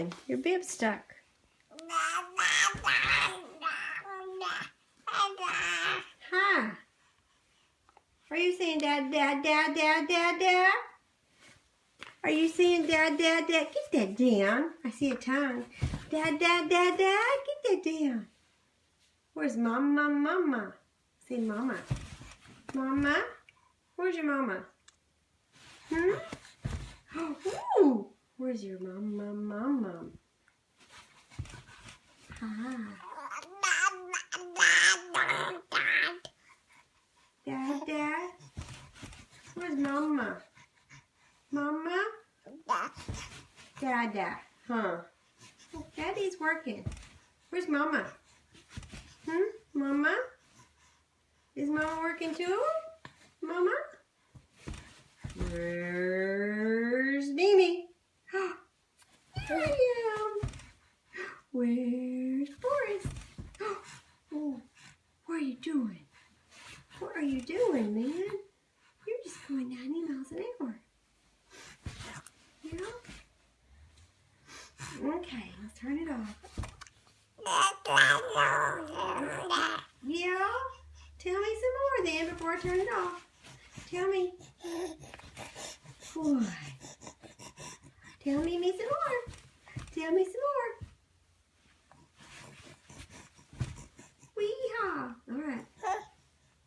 doing? Your bib's stuck. Huh? Are you saying dad, dad, dad, dad, dad, dad? Are you saying dad, dad, dad? Get that down. I see a tongue. Dad, dad, dad, dad. Get that down. Where's mama, mama? Say mama. Mama? Where's your mama? Ooh. Where's your mama, mama? Dad, dad? Where's mama? Mama? Dada, huh? Daddy's working. Where's mama? Mama? Is mama working too? Mama? Where's Mimi? Here I am. Where's Boris? Oh, what are you doing? What are you doing, man? You're just going 90 miles an hour. Yeah? Okay, let's turn it off. Yeah? Tell me some more then before I turn it off. Tell me. What? Tell me some more. Tell me some more. Wee-haw. All right.